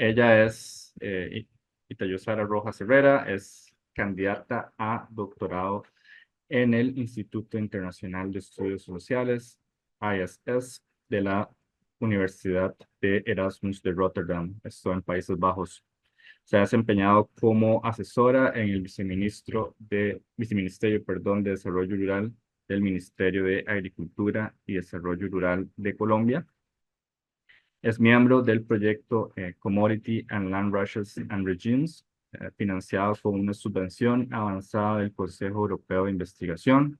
Ella es Itayosara Rojas Herrera, es candidata a doctorado en el Instituto Internacional de Estudios Sociales, ISS, de la Universidad de Erasmus de Rotterdam, esto en Países Bajos. Se ha desempeñado como asesora en el viceministerio, perdón, de Desarrollo Rural del Ministerio de Agricultura y Desarrollo Rural de Colombia. Es miembro del proyecto Commodity and Land Rushes and Regimes, financiado con una subvención avanzada del Consejo Europeo de Investigación,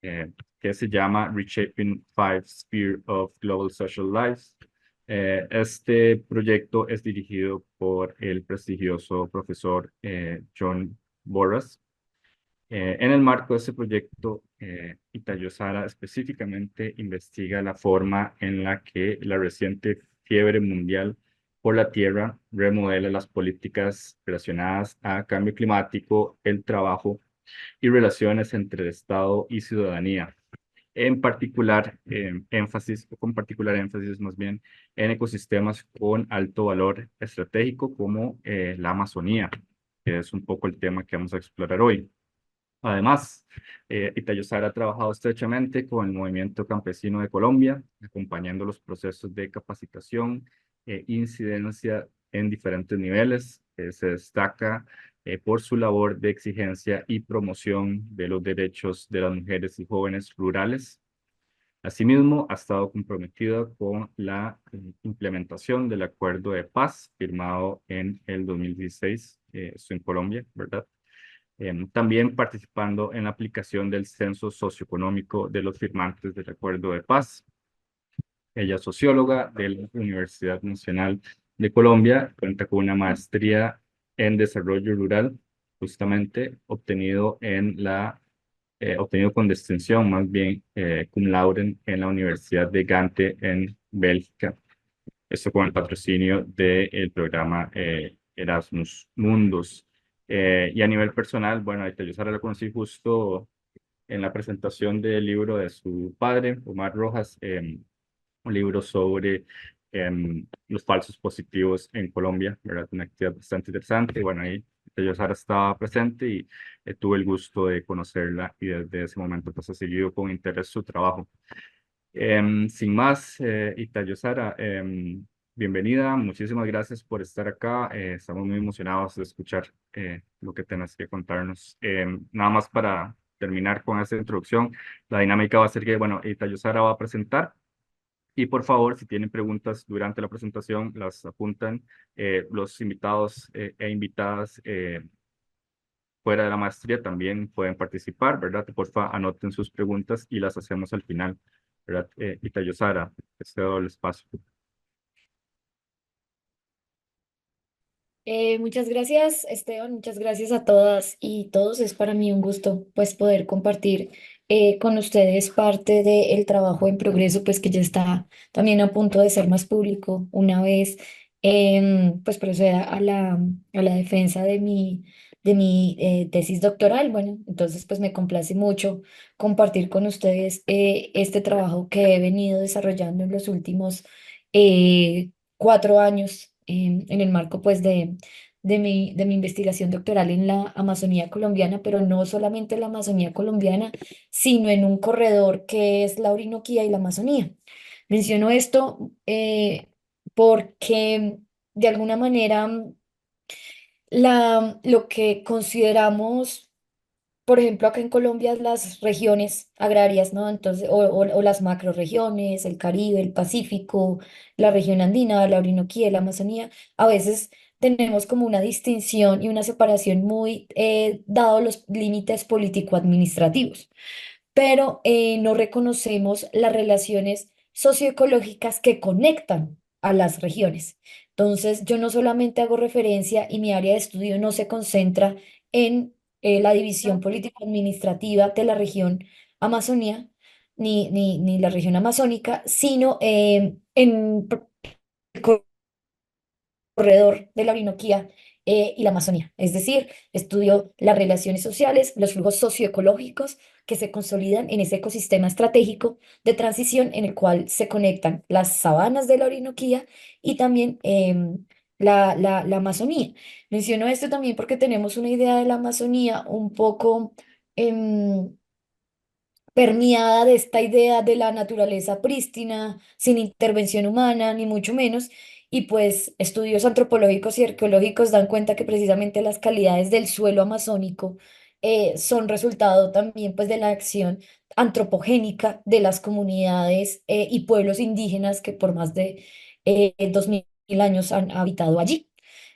que se llama Reshaping Five Sphere of Global Social Life. Este proyecto es dirigido por el prestigioso profesor John Borras. En el marco de este proyecto, Itayosara específicamente investiga la forma en la que la reciente fiebre mundial por la tierra remodela las políticas relacionadas a cambio climático, el trabajo y relaciones entre el Estado y ciudadanía. En particular, con particular énfasis más bien en ecosistemas con alto valor estratégico como la Amazonía, que es un poco el tema que vamos a explorar hoy. Además, Itayosara ha trabajado estrechamente con el movimiento campesino de Colombia, acompañando los procesos de capacitación e incidencia en diferentes niveles. Se destaca por su labor de exigencia y promoción de los derechos de las mujeres y jóvenes rurales. Asimismo, ha estado comprometida con la implementación del acuerdo de paz firmado en el 2016, esto en Colombia, ¿verdad? También participando en la aplicación del censo socioeconómico de los firmantes del Acuerdo de Paz. Ella es socióloga de la Universidad Nacional de Colombia, cuenta con una maestría en desarrollo rural, justamente obtenido con distinción, más bien cum laude en la Universidad de Gante en Bélgica. Esto con el patrocinio del programa Erasmus Mundus. Y a nivel personal, bueno, a Itayosara la conocí justo en la presentación del libro de su padre, Omar Rojas, un libro sobre los falsos positivos en Colombia, ¿verdad? Una actividad bastante interesante. Bueno, ahí Itayosara estaba presente y tuve el gusto de conocerla y desde ese momento pues he seguido con interés su trabajo. Sin más, Itayosara, bienvenida, muchísimas gracias por estar acá. Estamos muy emocionados de escuchar lo que tengas que contarnos. Nada más para terminar con esta introducción, la dinámica va a ser que, bueno, Itayosara va a presentar y por favor, si tienen preguntas durante la presentación, las apuntan. Los invitados e invitadas fuera de la maestría también pueden participar, ¿verdad? Porfa, anoten sus preguntas y las hacemos al final, ¿verdad? Itayosara, te cedo el espacio. Muchas gracias, Esteban. Muchas gracias a todas y todos. Es para mí un gusto, pues, poder compartir con ustedes parte del trabajo en progreso, pues, que ya está también a punto de ser más público una vez, pues, proceda a la defensa de mi tesis doctoral. Bueno, entonces, pues, me complace mucho compartir con ustedes este trabajo que he venido desarrollando en los últimos 4 años en el marco pues de mi investigación doctoral en la Amazonía colombiana, pero no solamente en la Amazonía colombiana, sino en un corredor que es la Orinoquía y la Amazonía. Menciono esto porque de alguna manera lo que consideramos, por ejemplo, acá en Colombia, las regiones agrarias, ¿no? Entonces, o las macroregiones, el Caribe, el Pacífico, la región andina, la Orinoquía, la Amazonía, a veces tenemos como una distinción y una separación muy dado los límites político-administrativos, pero no reconocemos las relaciones socioecológicas que conectan a las regiones. Entonces, yo no solamente hago referencia y mi área de estudio no se concentra en la división político-administrativa de la región Amazonía, ni la región amazónica, sino en corredor de la Orinoquía y la Amazonía. Es decir, estudio las relaciones sociales, los flujos socioecológicos que se consolidan en ese ecosistema estratégico de transición en el cual se conectan las sabanas de la Orinoquía y también la Amazonía. Menciono esto también porque tenemos una idea de la Amazonía un poco em, permeada de esta idea de la naturaleza prístina, sin intervención humana, ni mucho menos. Y pues estudios antropológicos y arqueológicos dan cuenta que precisamente las calidades del suelo amazónico son resultado también pues de la acción antropogénica de las comunidades y pueblos indígenas que por más de 2000 años han habitado allí.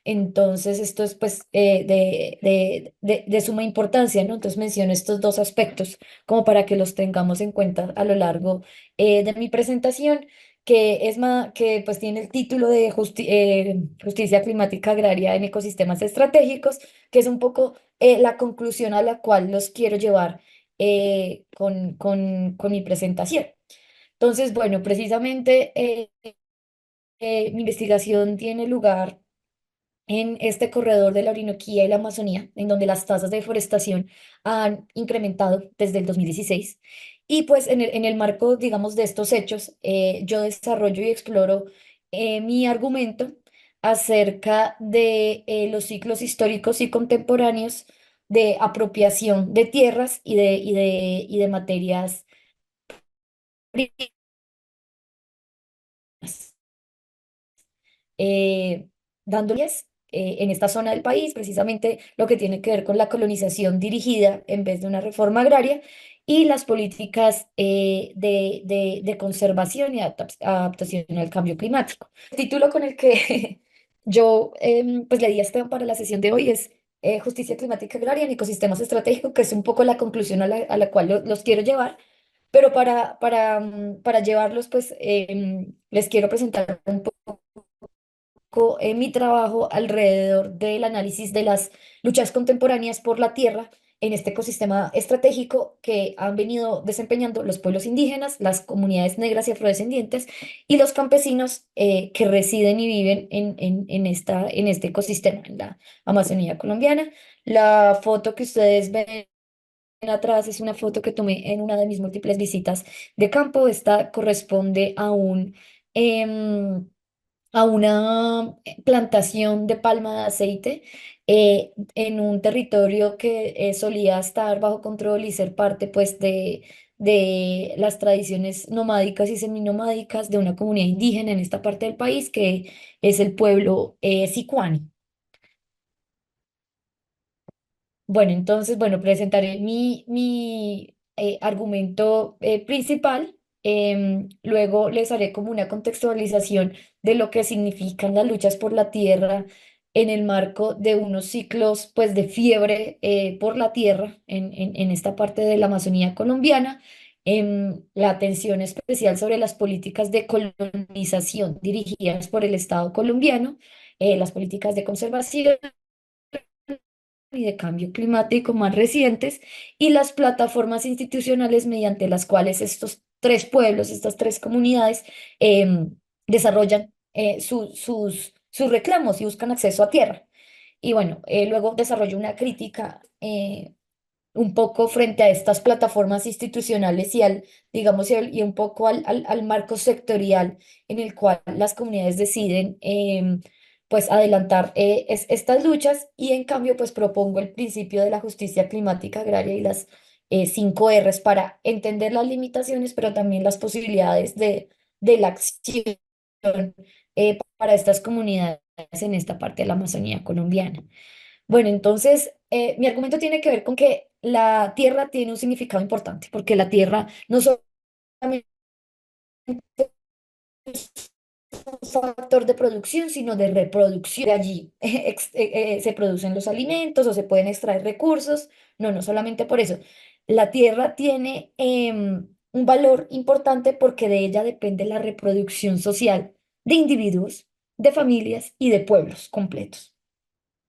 Entonces, esto es pues de suma importancia, ¿no? Entonces menciono estos dos aspectos como para que los tengamos en cuenta a lo largo de mi presentación, que es más, que pues tiene el título de Justicia Climática Agraria en Ecosistemas Estratégicos, que es un poco la conclusión a la cual los quiero llevar con mi presentación. Entonces, bueno, precisamente mi investigación tiene lugar en este corredor de la Orinoquía y la Amazonía, en donde las tasas de deforestación han incrementado desde el 2016. Y pues en el marco, digamos, de estos hechos, yo desarrollo y exploro mi argumento acerca de los ciclos históricos y contemporáneos de apropiación de tierras y de materias primas. eh, Dándoles en esta zona del país precisamente lo que tiene que ver con la colonización dirigida en vez de una reforma agraria y las políticas de conservación y adaptación al cambio climático. El título con el que yo pues le di a Esteban para la sesión de hoy es Justicia Climática Agraria en Ecosistemas Estratégicos, que es un poco la conclusión a la cual los quiero llevar. Pero para llevarlos, pues les quiero presentar un mi trabajo alrededor del análisis de las luchas contemporáneas por la tierra en este ecosistema estratégico que han venido desempeñando los pueblos indígenas, las comunidades negras y afrodescendientes y los campesinos que residen y viven en este ecosistema, en la Amazonía colombiana. La foto que ustedes ven atrás es una foto que tomé en una de mis múltiples visitas de campo. Esta corresponde em, a una plantación de palma de aceite en un territorio que solía estar bajo control y ser parte pues de las tradiciones nomádicas y seminomádicas de una comunidad indígena en esta parte del país que es el pueblo sicuani. Bueno, entonces, bueno, presentaré mi argumento principal. Luego les haré como una contextualización de lo que significan las luchas por la tierra en el marco de unos ciclos, pues, de fiebre por la tierra en esta parte de la Amazonía colombiana. La atención especial sobre las políticas de colonización dirigidas por el Estado colombiano, las políticas de conservación y de cambio climático más recientes y las plataformas institucionales mediante las cuales estos tres pueblos, estas tres comunidades desarrollan sus reclamos y buscan acceso a tierra. Y bueno, luego desarrollo una crítica un poco frente a estas plataformas institucionales digamos, y un poco al marco sectorial en el cual las comunidades deciden, pues, adelantar estas luchas y en cambio, pues, propongo el principio de la justicia climática agraria y las 5 Rs para entender las limitaciones, pero también las posibilidades de la acción para estas comunidades en esta parte de la Amazonía colombiana. Bueno, entonces, mi argumento tiene que ver con que la tierra tiene un significado importante, porque la tierra no solamente es un factor de producción, sino de reproducción. De allí se producen los alimentos o se pueden extraer recursos. No, no solamente por eso. La tierra tiene un valor importante porque de ella depende la reproducción social de individuos, de familias y de pueblos completos.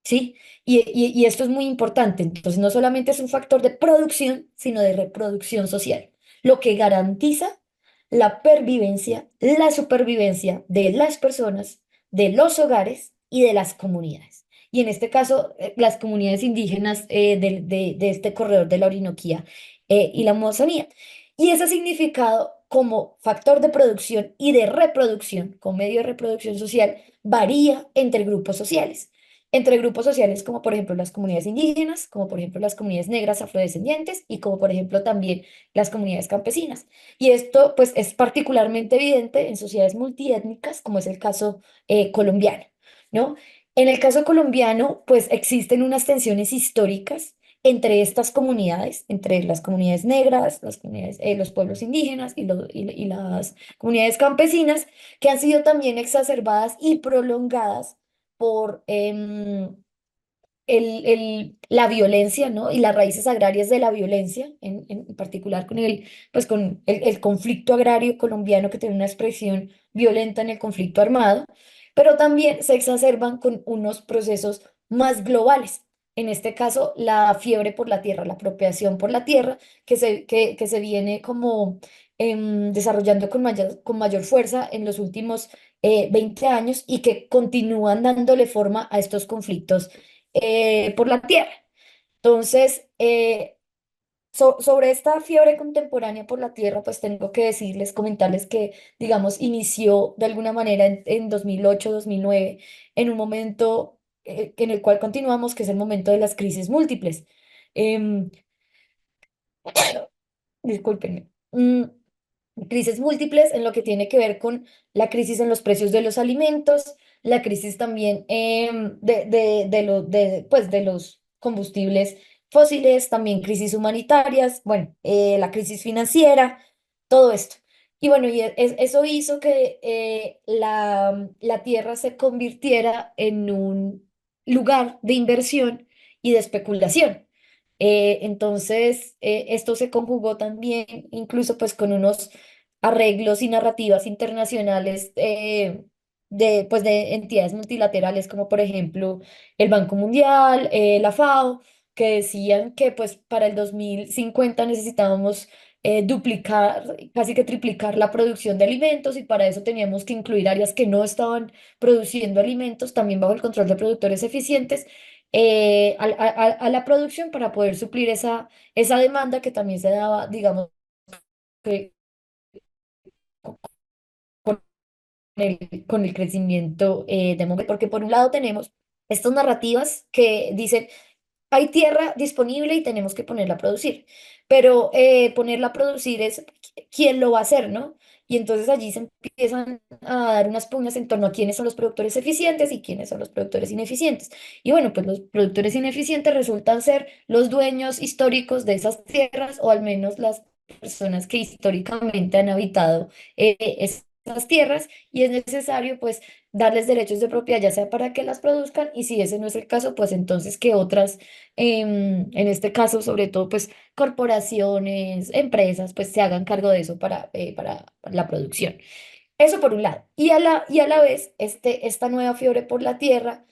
¿Sí? Y esto es muy importante. Entonces, no solamente es un factor de producción, sino de reproducción social, lo que garantiza la pervivencia, la supervivencia de las personas, de los hogares y de las comunidades. Y en este caso, las comunidades indígenas de este corredor de la Orinoquía y la Amazonía. Y ese significado como factor de producción y de reproducción, como medio de reproducción social, varía entre grupos sociales. Entre grupos sociales como por ejemplo las comunidades indígenas, como por ejemplo las comunidades negras afrodescendientes y como por ejemplo también las comunidades campesinas. Y esto pues es particularmente evidente en sociedades multiétnicas, como es el caso colombiano, ¿no? En el caso colombiano, pues existen unas tensiones históricas entre estas comunidades, entre las comunidades negras, las comunidades, los pueblos indígenas y las comunidades campesinas, que han sido también exacerbadas y prolongadas por la violencia, ¿no? Y las raíces agrarias de la violencia, en particular con pues con el conflicto agrario colombiano que tiene una expresión violenta en el conflicto armado, pero también se exacerban con unos procesos más globales. En este caso, la fiebre por la tierra, la apropiación por la tierra, que se viene como desarrollando con mayor fuerza en los últimos 20 años y que continúan dándole forma a estos conflictos por la tierra. Entonces, sobre esta fiebre contemporánea por la tierra, pues tengo que decirles, comentarles que, digamos, inició de alguna manera en 2008, 2009, en un momento en el cual continuamos, que es el momento de las crisis múltiples. Em, Discúlpenme. Crisis múltiples en lo que tiene que ver con la crisis en los precios de los alimentos, la crisis también pues, de los combustibles fósiles, también crisis humanitarias, bueno, la crisis financiera, todo esto. Y bueno, eso hizo que la tierra se convirtiera en un lugar de inversión y de especulación. Entonces, esto se conjugó también incluso pues con unos arreglos y narrativas internacionales pues, de entidades multilaterales como por ejemplo el Banco Mundial, la FAO, que decían que pues para el 2050 necesitábamos duplicar, casi que triplicar la producción de alimentos y para eso teníamos que incluir áreas que no estaban produciendo alimentos, también bajo el control de productores eficientes a la producción para poder suplir esa demanda que también se daba, digamos, que con con el crecimiento demográfico. Porque por un lado tenemos estas narrativas que dicen, hay tierra disponible y tenemos que ponerla a producir, pero ponerla a producir es quién lo va a hacer, ¿no? Y entonces allí se empiezan a dar unas pugnas en torno a quiénes son los productores eficientes y quiénes son los productores ineficientes. Y bueno, pues los productores ineficientes resultan ser los dueños históricos de esas tierras o al menos las personas que históricamente han habitado esas tierras y es necesario pues darles derechos de propiedad ya sea para que las produzcan y si ese no es el caso pues entonces que otras en este caso, sobre todo, pues corporaciones, empresas, pues se hagan cargo de eso para la producción. Eso por un lado. Y a la vez, esta nueva fiebre por la tierra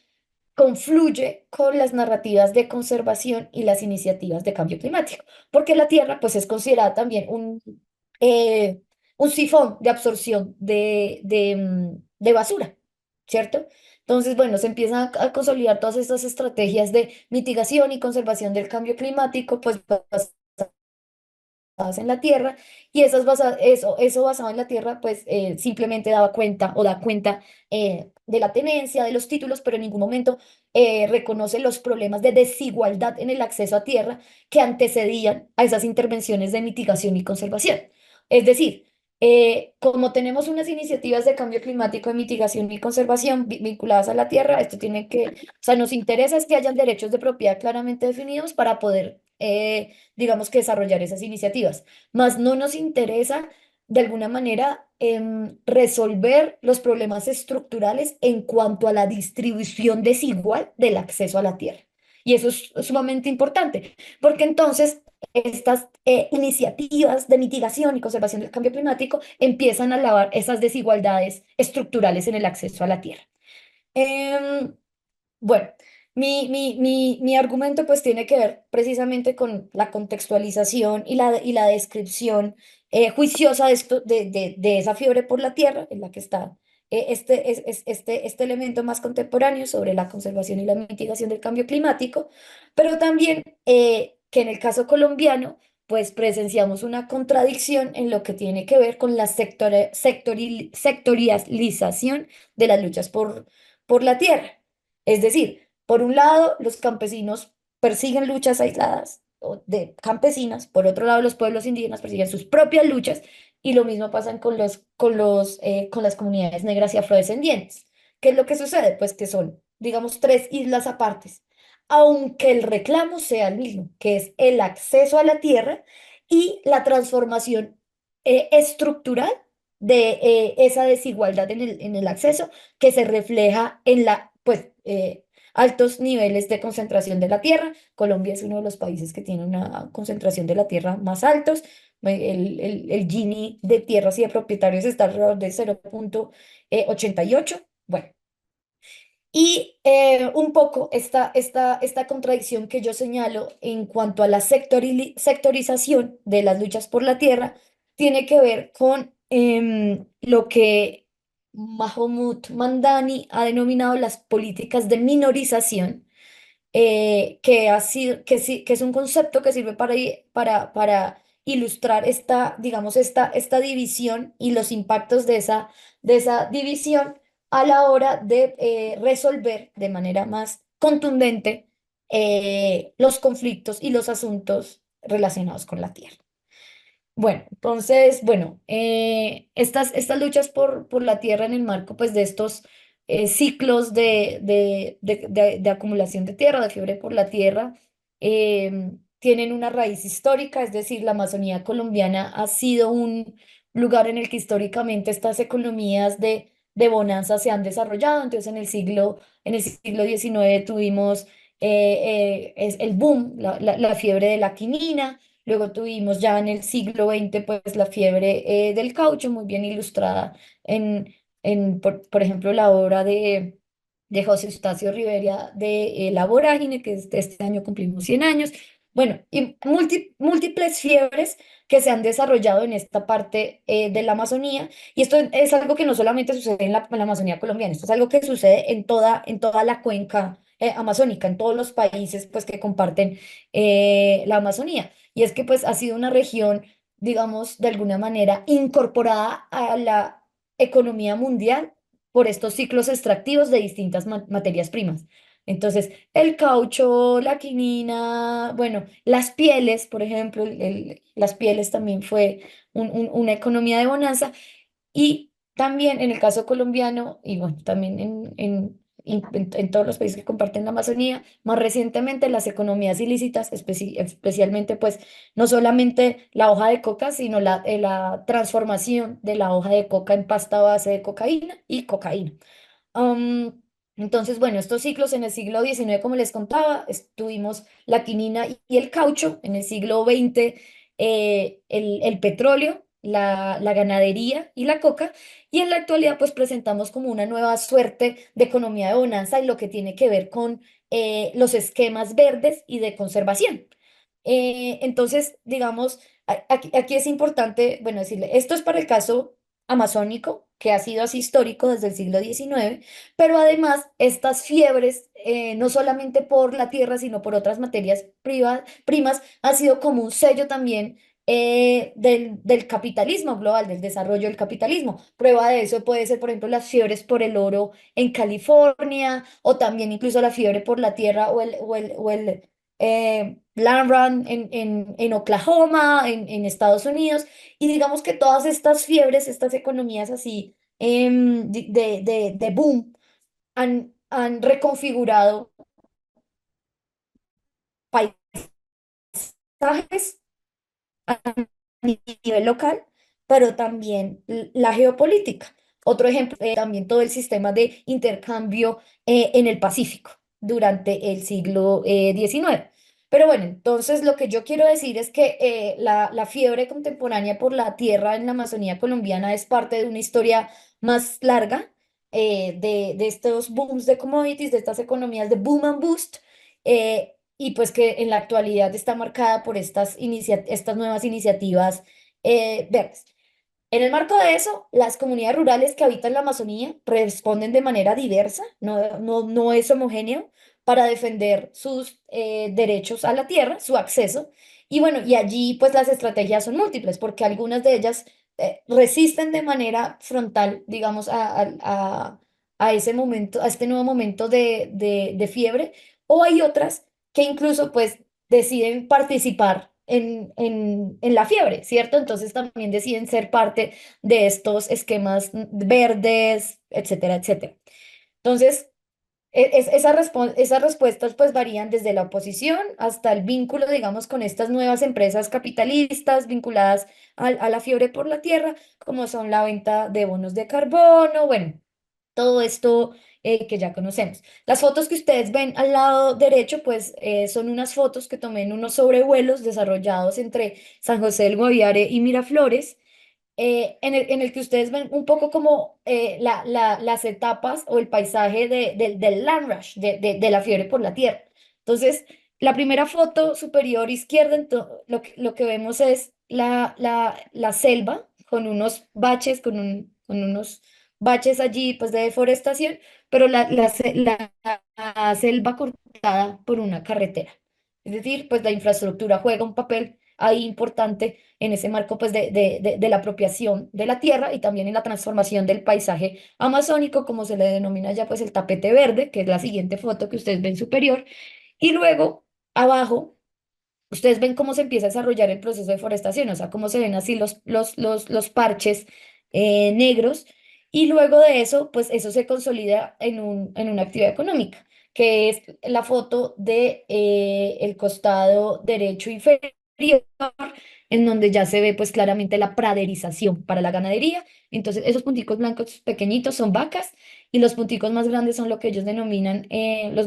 confluye con las narrativas de conservación y las iniciativas de cambio climático, porque la tierra, pues, es considerada también eh, un sifón de absorción de basura, ¿cierto? Entonces, bueno, se empiezan a consolidar todas estas estrategias de mitigación y conservación del cambio climático, pues basadas en la tierra, y eso basado en la tierra, pues simplemente daba cuenta o da cuenta de la tenencia, de los títulos, pero en ningún momento reconoce los problemas de desigualdad en el acceso a tierra que antecedían a esas intervenciones de mitigación y conservación. Es decir, como tenemos unas iniciativas de cambio climático, de mitigación y conservación vinculadas a la tierra, esto tiene que, o sea, nos interesa es que hayan derechos de propiedad claramente definidos para poder digamos que desarrollar esas iniciativas. Más no nos interesa de alguna manera resolver los problemas estructurales en cuanto a la distribución desigual del acceso a la tierra. Y eso es sumamente importante, porque entonces estas iniciativas de mitigación y conservación del cambio climático empiezan a lavar esas desigualdades estructurales en el acceso a la tierra. Em, bueno, mi argumento pues tiene que ver precisamente con la contextualización y la descripción juiciosa de, de esa fiebre por la tierra en la que está este elemento más contemporáneo sobre la conservación y la mitigación del cambio climático, pero también que en el caso colombiano pues presenciamos una contradicción en lo que tiene que ver con la sectorialización de las luchas por la tierra. Es decir, por un lado, los campesinos persiguen luchas aisladas de campesinas, por otro lado, los pueblos indígenas persiguen sus propias luchas, y lo mismo pasa con las comunidades negras y afrodescendientes. ¿Qué es lo que sucede? Pues que son, digamos, tres islas apartes, aunque el reclamo sea el mismo, que es el acceso a la tierra y la transformación estructural de esa desigualdad en el acceso, que se refleja en altos niveles de concentración de la tierra. Colombia es uno de los países que tiene una concentración de la tierra más altos. El Gini de tierras y de propietarios está alrededor de 0,88. Bueno, y un poco esta contradicción que yo señalo en cuanto a la sectorización de las luchas por la tierra tiene que ver con lo que Mahmoud Mandani ha denominado las políticas de minorización, que ha sido, que, sí, que es un concepto que sirve para ilustrar digamos, esta división y los impactos de esa división a la hora de resolver de manera más contundente los conflictos y los asuntos relacionados con la tierra. Bueno, entonces, bueno, estas luchas por la tierra en el marco pues, de estos ciclos de acumulación de tierra, de fiebre por la tierra, tienen una raíz histórica, es decir, la Amazonía colombiana ha sido un lugar en el que históricamente estas economías de bonanza se han desarrollado. Entonces, en el siglo XIX tuvimos el boom, la fiebre de la quinina. Luego tuvimos ya en el siglo XX pues la fiebre del caucho, muy bien ilustrada por ejemplo, la obra de José Eustacio Rivera de La Vorágine, que este año cumplimos 100 años. Bueno, y múltiples fiebres que se han desarrollado en esta parte de la Amazonía. Y esto es algo que no solamente sucede en la Amazonía colombiana, esto es algo que sucede en toda la cuenca amazónica, en todos los países pues, que comparten la Amazonía. Y es que pues ha sido una región, digamos, de alguna manera incorporada a la economía mundial por estos ciclos extractivos de distintas materias primas. Entonces, el caucho, la quinina, bueno, las pieles, por ejemplo, las pieles también fue una economía de bonanza. Y también en el caso colombiano, y bueno, también en todos los países que comparten la Amazonía, más recientemente las economías ilícitas, especialmente pues no solamente la hoja de coca, sino la transformación de la hoja de coca en pasta a base de cocaína y cocaína. Am, entonces, bueno, estos ciclos en el siglo XIX, como les contaba, tuvimos la quinina y el caucho. En el siglo XX, el petróleo, la ganadería y la coca. Y en la actualidad, pues presentamos como una nueva suerte de economía de bonanza en lo que tiene que ver con los esquemas verdes y de conservación. Entonces, digamos, aquí es importante, bueno, decirle, esto es para el caso amazónico, que ha sido así histórico desde el siglo XIX, pero además estas fiebres, no solamente por la tierra, sino por otras materias primas, ha sido como un sello también del capitalismo global, del desarrollo del capitalismo. Prueba de eso puede ser, por ejemplo, las fiebres por el oro en California, o también incluso la fiebre por la tierra o el Land Run en Oklahoma, en Estados Unidos. Y digamos que todas estas fiebres, estas economías así de boom, han reconfigurado paisajes a nivel local, pero también la geopolítica. Otro ejemplo, también todo el sistema de intercambio en el Pacífico durante el siglo XIX. Pero bueno, entonces lo que yo quiero decir es que la fiebre contemporánea por la tierra en la Amazonía colombiana es parte de una historia más larga, de estos booms de commodities, de estas economías de boom and bust, y pues que en la actualidad está marcada por estas nuevas iniciativas verdes. En el marco de eso, las comunidades rurales que habitan la Amazonía responden de manera diversa, no es homogéneo, para defender sus derechos a la tierra, su acceso. Y bueno, y allí pues las estrategias son múltiples, porque algunas de ellas resisten de manera frontal, digamos, a ese momento, a este nuevo momento de fiebre, o hay otras que incluso pues deciden participar en la fiebre, ¿cierto? Entonces también deciden ser parte de estos esquemas verdes, etcétera, etcétera. Entonces, esas respuestas pues varían desde la oposición hasta el vínculo, digamos, con estas nuevas empresas capitalistas vinculadas a la fiebre por la tierra, como son la venta de bonos de carbono, bueno, todo esto que ya conocemos. Las fotos que ustedes ven al lado derecho, pues son unas fotos que tomé en unos sobrevuelos desarrollados entre San José del Guaviare y Miraflores, en el que ustedes ven un poco como las etapas o el paisaje del Land Rush, de la fiebre por la tierra. Entonces, la primera foto superior izquierda, lo que vemos es la selva con unos baches, con unos baches allí pues de deforestación, pero la selva cortada por una carretera. Es decir, pues la infraestructura juega un papel ahí importante en ese marco pues de la apropiación de la tierra y también en la transformación del paisaje amazónico, como se le denomina ya pues el tapete verde, que es la siguiente foto que ustedes ven superior. Y luego, abajo, ustedes ven cómo se empieza a desarrollar el proceso de forestación, o sea, cómo se ven así los parches negros. Y luego de eso, pues eso se consolida en una actividad económica, que es la foto de el costado derecho inferior, en donde ya se ve pues claramente la praderización para la ganadería. Entonces, esos punticos blancos pequeñitos son vacas y los punticos más grandes son lo que ellos denominan,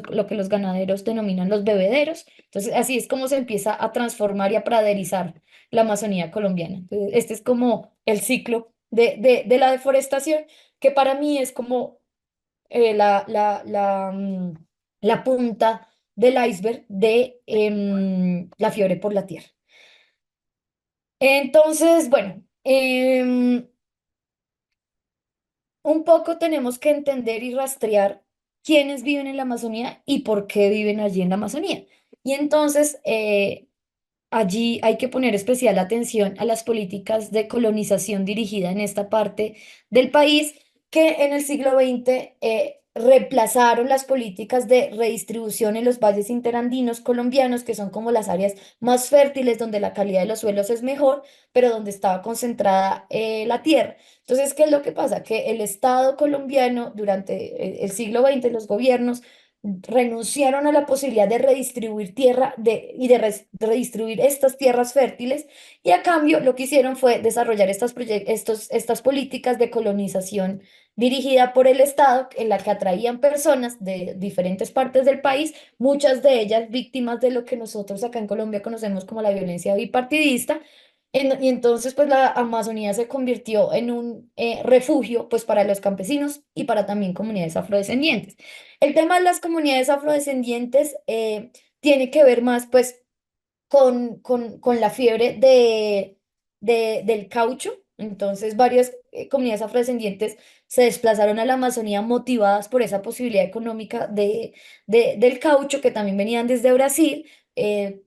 lo que los ganaderos denominan los bebederos. Entonces, así es como se empieza a transformar y a praderizar la Amazonía colombiana. Entonces, este es como el ciclo de la deforestación, que para mí es como la punta del iceberg de la fiebre por la tierra. Entonces, bueno, un poco tenemos que entender y rastrear quiénes viven en la Amazonía y por qué viven allí en la Amazonía. Y entonces, allí hay que poner especial atención a las políticas de colonización dirigida en esta parte del país que en el siglo XX reemplazaron las políticas de redistribución en los valles interandinos colombianos, que son como las áreas más fértiles donde la calidad de los suelos es mejor, pero donde estaba concentrada la tierra. Entonces, ¿qué es lo que pasa? Que el Estado colombiano durante el siglo XX, los gobiernos renunciaron a la posibilidad de redistribuir tierra y de redistribuir estas tierras fértiles y a cambio lo que hicieron fue desarrollar estas políticas de colonización dirigida por el Estado en la que atraían personas de diferentes partes del país, muchas de ellas víctimas de lo que nosotros acá en Colombia conocemos como la violencia bipartidista. Y entonces, pues la Amazonía se convirtió en un refugio, pues para los campesinos y para también comunidades afrodescendientes. El tema de las comunidades afrodescendientes tiene que ver más, pues, con la fiebre del caucho. Entonces, varias comunidades afrodescendientes se desplazaron a la Amazonía motivadas por esa posibilidad económica del caucho, que también venían desde Brasil,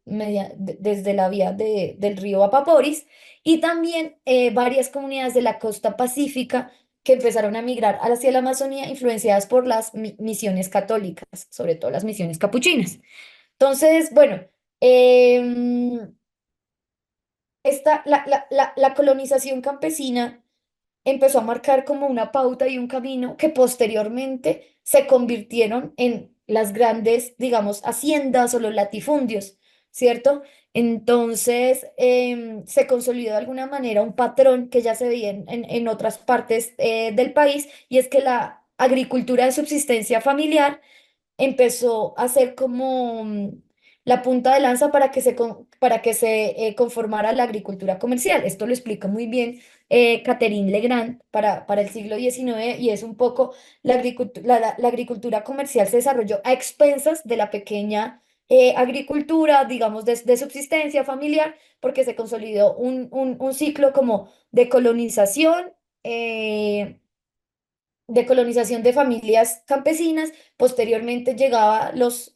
desde la vía del río Apaporis, y también varias comunidades de la costa pacífica que empezaron a migrar hacia la Amazonía, influenciadas por las misiones católicas, sobre todo las misiones capuchinas. Entonces, bueno, em, la colonización campesina empezó a marcar como una pauta y un camino que posteriormente se convirtieron en las grandes, digamos, haciendas o los latifundios, ¿cierto? Entonces, se consolidó de alguna manera un patrón que ya se veía en otras partes del país, y es que la agricultura de subsistencia familiar empezó a ser como la punta de lanza para que se conformara la agricultura comercial. Esto lo explica muy bien Catherine Legrand para el siglo XIX, y es un poco la agricultura comercial se desarrolló a expensas de la pequeña agricultura, digamos, de subsistencia familiar, porque se consolidó un ciclo como de colonización. De colonización de familias campesinas. Posteriormente llegaba los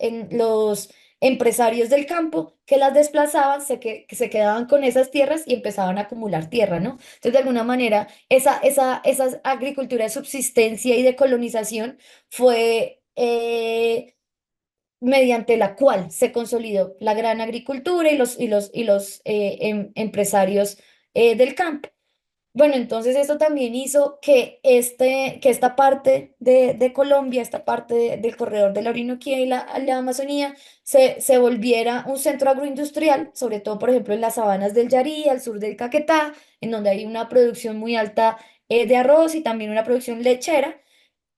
empresarios del campo que las desplazaban, que se quedaban con esas tierras y empezaban a acumular tierra, ¿no? Entonces, de alguna manera, esa agricultura de subsistencia y de colonización fue mediante la cual se consolidó la gran agricultura y los empresarios del campo. Bueno, entonces esto también hizo que, que esta parte de Colombia, esta parte del corredor de la Orinoquía y la Amazonía, se volviera un centro agroindustrial, sobre todo, por ejemplo, en las sabanas del Yarí, al sur del Caquetá, en donde hay una producción muy alta de arroz y también una producción lechera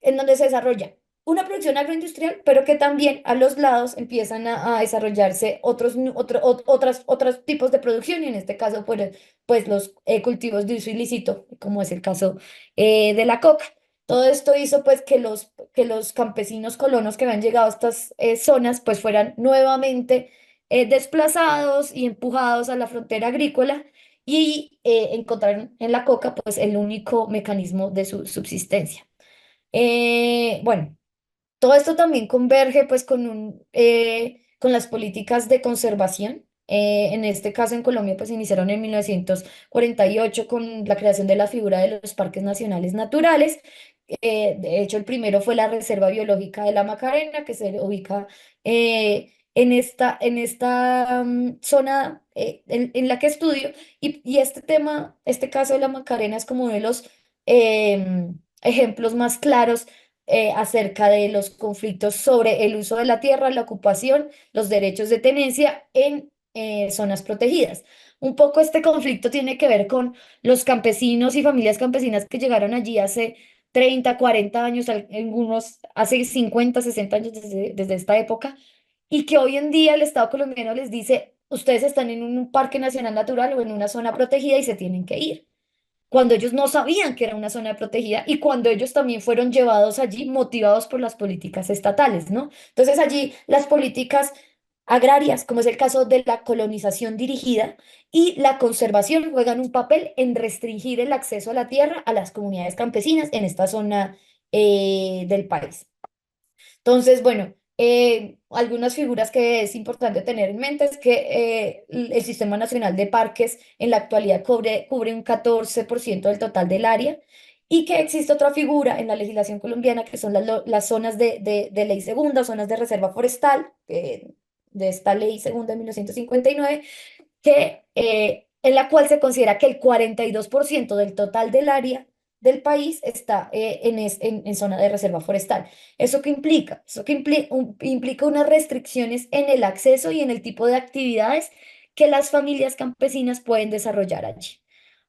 en donde se desarrolla una producción agroindustrial, pero que también a los lados empiezan a desarrollarse otros tipos de producción, y en este caso, pues los cultivos de uso ilícito, como es el caso de la coca. Todo esto hizo pues que los campesinos colonos que habían llegado a estas zonas pues fueran nuevamente desplazados y empujados a la frontera agrícola y encontraron en la coca pues el único mecanismo de su subsistencia. Bueno, todo esto también converge pues con las políticas de conservación. En este caso en Colombia pues iniciaron en 1948 con la creación de la figura de los parques nacionales naturales. De hecho, el primero fue la Reserva Biológica de la Macarena, que se ubica en esta zona en la que estudio. Y este tema, este caso de la Macarena es como uno de los ejemplos más claros acerca de los conflictos sobre el uso de la tierra, la ocupación, los derechos de tenencia en zonas protegidas. Un poco este conflicto tiene que ver con los campesinos y familias campesinas que llegaron allí hace 30, 40 años, algunos hace 50, 60 años desde esta época, y que hoy en día el Estado colombiano les dice, ustedes están en un parque nacional natural o en una zona protegida y se tienen que ir cuando ellos no sabían que era una zona protegida y cuando ellos también fueron llevados allí motivados por las políticas estatales, ¿no? Entonces allí las políticas agrarias, como es el caso de la colonización dirigida y la conservación, juegan un papel en restringir el acceso a la tierra a las comunidades campesinas en esta zona del país. Entonces, bueno, algunas figuras que es importante tener en mente es que el Sistema Nacional de Parques en la actualidad cubre un 14% del total del área, y que existe otra figura en la legislación colombiana que son las zonas de ley segunda, zonas de reserva forestal, de esta ley segunda de 1959, en la cual se considera que el 42% del total del área del país está en zona de reserva forestal. ¿Eso qué implica? Eso que implica unas restricciones en el acceso y en el tipo de actividades que las familias campesinas pueden desarrollar allí.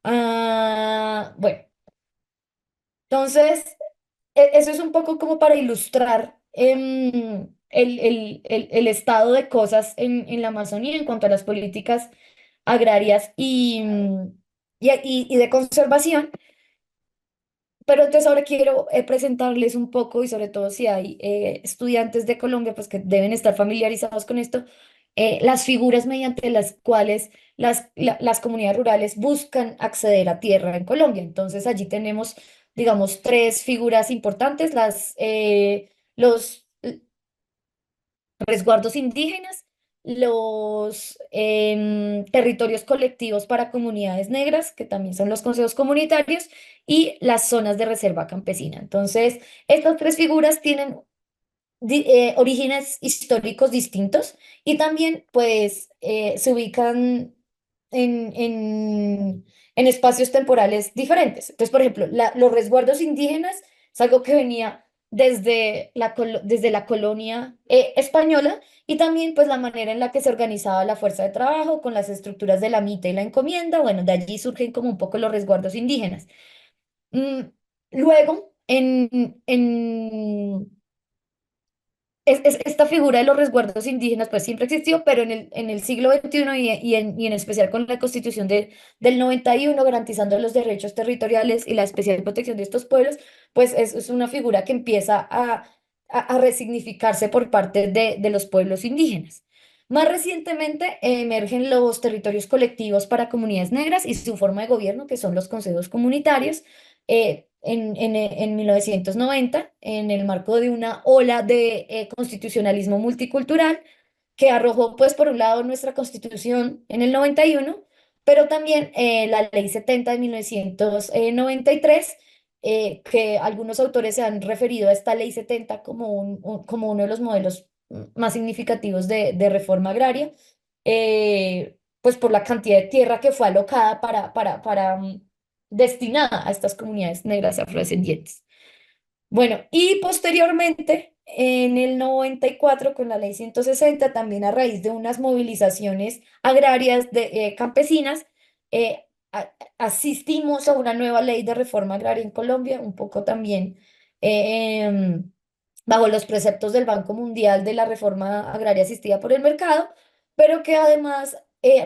Bueno, entonces, eso es un poco como para ilustrar el estado de cosas en la Amazonía en cuanto a las políticas agrarias y de conservación. Pero entonces ahora quiero presentarles un poco, y sobre todo si hay estudiantes de Colombia, pues que deben estar familiarizados con esto, las figuras mediante las cuales las comunidades rurales buscan acceder a tierra en Colombia. Entonces allí tenemos, digamos, tres figuras importantes: los resguardos indígenas, los territorios colectivos para comunidades negras, que también son los consejos comunitarios, y las zonas de reserva campesina. Entonces, estas tres figuras tienen orígenes históricos distintos y también, pues, se ubican en espacios temporales diferentes. Entonces, por ejemplo, los resguardos indígenas es algo que venía desde la colonia española, y también pues la manera en la que se organizaba la fuerza de trabajo con las estructuras de la mita y la encomienda. Bueno, de allí surgen como un poco los resguardos indígenas. Mm, Luego, esta figura de los resguardos indígenas pues siempre existió, pero en el siglo XXI y en especial con la Constitución del 91, garantizando los derechos territoriales y la especial protección de estos pueblos, pues es una figura que empieza a resignificarse por parte de los pueblos indígenas. Más recientemente emergen los territorios colectivos para comunidades negras y su forma de gobierno, que son los consejos comunitarios. En 1990, en el marco de una ola de constitucionalismo multicultural, que arrojó, pues, por un lado nuestra Constitución en el 91, pero también la Ley 70 de 1993, que algunos autores se han referido a esta Ley 70 como, como uno de los modelos más significativos de reforma agraria, pues por la cantidad de tierra que fue alocada destinada a estas comunidades negras afrodescendientes. Bueno, y posteriormente, en el 94 con la ley 160 también a raíz de unas movilizaciones agrarias campesinas, eh, asistimos a una nueva ley de reforma agraria en Colombia, un poco también em, bajo los preceptos del Banco Mundial de la reforma agraria asistida por el mercado, pero que además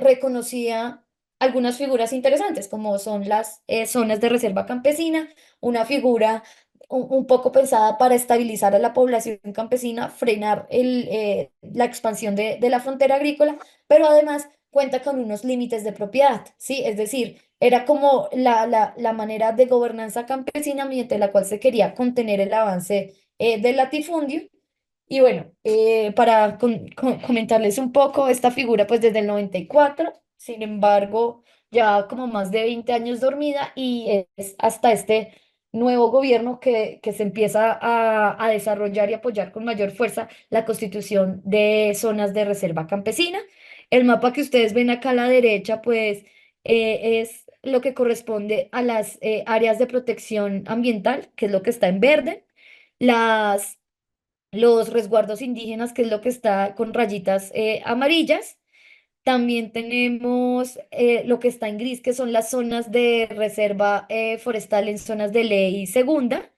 reconocía algunas figuras interesantes, como son las zonas de reserva campesina, una figura un poco pensada para estabilizar a la población campesina, frenar la expansión de la frontera agrícola, pero además cuenta con unos límites de propiedad, ¿sí? Es decir, era como la manera de gobernanza campesina mediante la cual se quería contener el avance del latifundio. Y bueno, para comentarles un poco, esta figura pues desde el 94, sin embargo, ya como más de 20 años dormida y es hasta este nuevo gobierno que se empieza a desarrollar y apoyar con mayor fuerza la constitución de zonas de reserva campesina. El mapa que ustedes ven acá a la derecha pues es lo que corresponde a las áreas de protección ambiental, que es lo que está en verde. Las los resguardos indígenas, que es lo que está con rayitas amarillas. También tenemos lo que está en gris, que son las zonas de reserva forestal en zonas de ley segunda.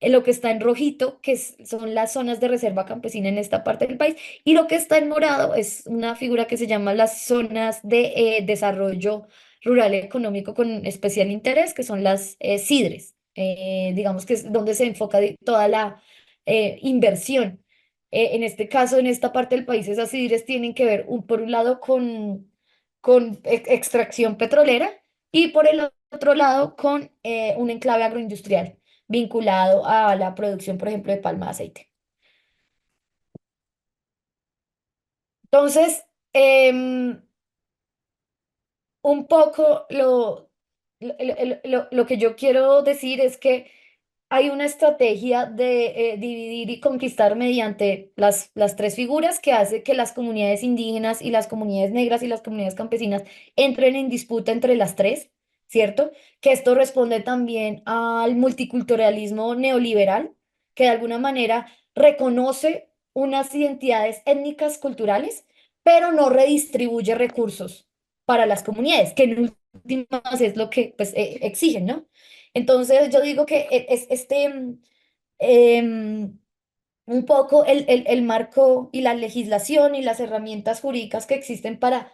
Lo que está en rojito, son las zonas de reserva campesina en esta parte del país. Y lo que está en morado es una figura que se llama las zonas de desarrollo rural económico con especial interés, que son las CIDRES. Digamos que es donde se enfoca toda la inversión. En este caso, en esta parte del país, esas CIDRES tienen que ver, por un lado, con extracción petrolera y por el otro lado, con un enclave agroindustrial vinculado a la producción, por ejemplo, de palma de aceite. Entonces, un poco lo que yo quiero decir es que hay una estrategia de dividir y conquistar mediante las tres figuras que hace que las comunidades indígenas y las comunidades negras y las comunidades campesinas entren en disputa entre las tres, ¿cierto? Que esto responde también al multiculturalismo neoliberal, que de alguna manera reconoce unas identidades étnicas culturales, pero no redistribuye recursos para las comunidades, que en últimas es lo que pues, exigen, ¿no? Entonces yo digo que es em, un poco el marco y la legislación y las herramientas jurídicas que existen para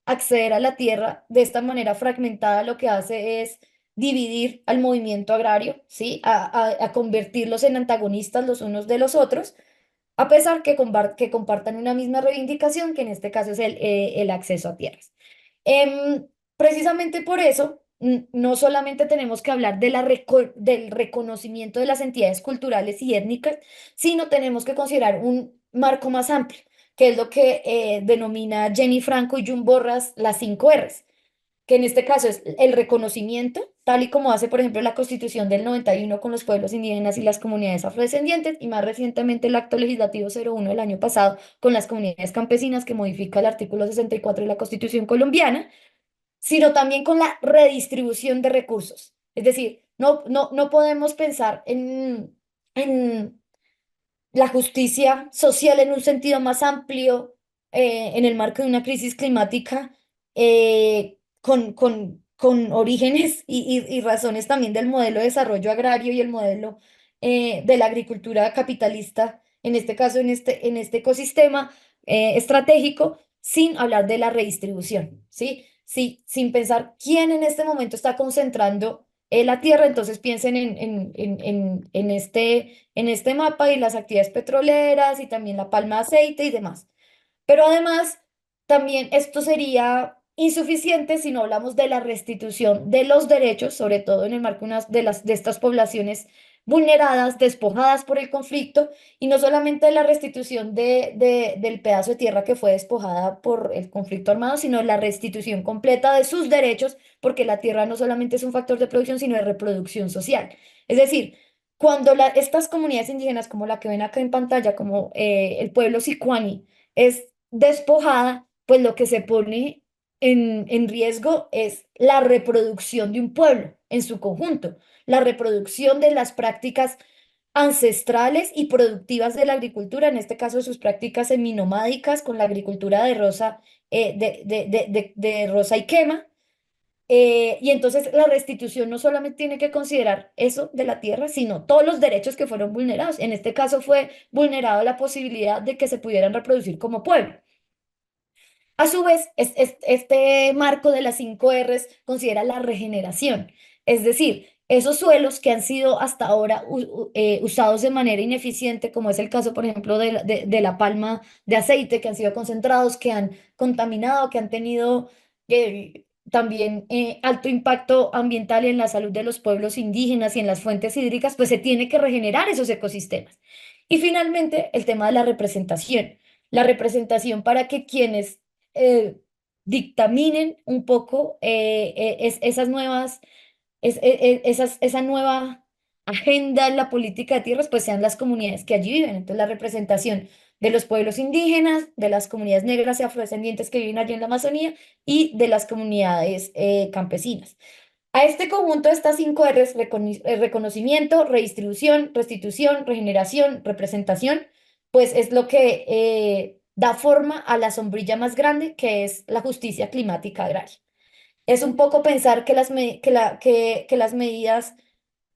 acceder a la tierra de esta manera fragmentada lo que hace es dividir al movimiento agrario, ¿sí? A convertirlos en antagonistas los unos de los otros, a pesar que compartan una misma reivindicación, que en este caso es el acceso a tierras. Precisamente por eso, no solamente tenemos que hablar de del reconocimiento de las entidades culturales y étnicas, sino tenemos que considerar un marco más amplio, que es lo que denomina Jenny Franco y June Borras las 5 Rs, que en este caso es el reconocimiento, tal y como hace, por ejemplo, la Constitución del 91 con los pueblos indígenas y las comunidades afrodescendientes, y más recientemente el Acto Legislativo 01 del año pasado con las comunidades campesinas, que modifica el artículo 64 de la Constitución colombiana, sino también con la redistribución de recursos. Es decir, no podemos pensar en la justicia social en un sentido más amplio, en el marco de una crisis climática, con orígenes y razones también del modelo de desarrollo agrario y el modelo de la agricultura capitalista, en este caso, en este ecosistema estratégico, sin hablar de la redistribución, ¿sí? Sí, sin pensar quién en este momento está concentrando la tierra, entonces piensen en este mapa y las actividades petroleras y también la palma de aceite y demás. Pero además, también esto sería insuficiente si no hablamos de la restitución de los derechos, sobre todo en el marco de estas poblaciones vulneradas, despojadas por el conflicto, y no solamente la restitución del pedazo de tierra que fue despojada por el conflicto armado, sino la restitución completa de sus derechos, porque la tierra no solamente es un factor de producción, sino de reproducción social. Es decir, cuando estas comunidades indígenas, como la que ven acá en pantalla, como el pueblo sicuani, es despojada, pues lo que se pone en riesgo es la reproducción de un pueblo en su conjunto, la reproducción de las prácticas ancestrales y productivas de la agricultura, en este caso sus prácticas seminomádicas con la agricultura de roza, de roza y quema. Y entonces la restitución no solamente tiene que considerar eso de la tierra, sino todos los derechos que fueron vulnerados. En este caso fue vulnerada la posibilidad de que se pudieran reproducir como pueblo. A su vez, este marco de las 5 Rs considera la regeneración, es decir, esos suelos que han sido hasta ahora usados de manera ineficiente, como es el caso, por ejemplo, de la palma de aceite, que han sido concentrados, que han contaminado, que han tenido también alto impacto ambiental en la salud de los pueblos indígenas y en las fuentes hídricas, pues se tiene que regenerar esos ecosistemas. Y finalmente, el tema de la representación. La representación para que quienes eh, dictaminen un poco esas nuevas, esa nueva agenda en la política de tierras, pues sean las comunidades que allí viven. Entonces, la representación de los pueblos indígenas, de las comunidades negras y afrodescendientes que viven allí en la Amazonía y de las comunidades campesinas. A este conjunto de estas 5 Rs, reconocimiento, redistribución, restitución, regeneración, representación, pues es lo que da forma a la sombrilla más grande, que es la justicia climática agraria. Es un poco pensar que que las medidas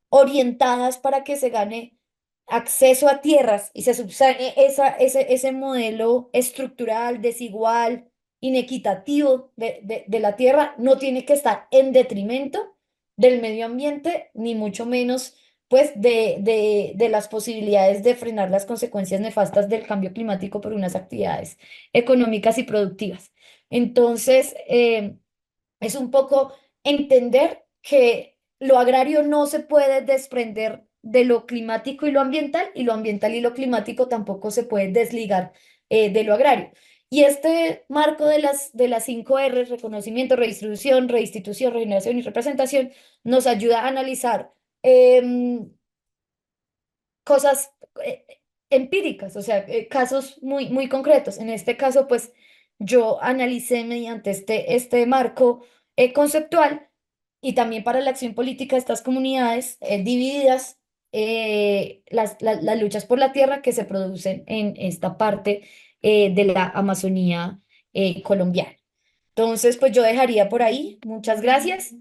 orientadas para que se gane acceso a tierras y se subsane ese modelo estructural, desigual, inequitativo de la tierra, no tiene que estar en detrimento del medio ambiente, ni mucho menos pues de las posibilidades de frenar las consecuencias nefastas del cambio climático por unas actividades económicas y productivas. Entonces, es un poco entender que lo agrario no se puede desprender de lo climático y lo ambiental y lo climático tampoco se puede desligar de lo agrario. Y este marco de las 5 Rs, reconocimiento, redistribución, reinstitución, regeneración y representación, nos ayuda a analizar cosas empíricas, o sea, casos muy concretos. En este caso, pues yo analicé mediante este marco conceptual y también para la acción política de estas comunidades divididas, las luchas por la tierra que se producen en esta parte de la Amazonía colombiana. Entonces, pues yo dejaría por ahí. Muchas gracias.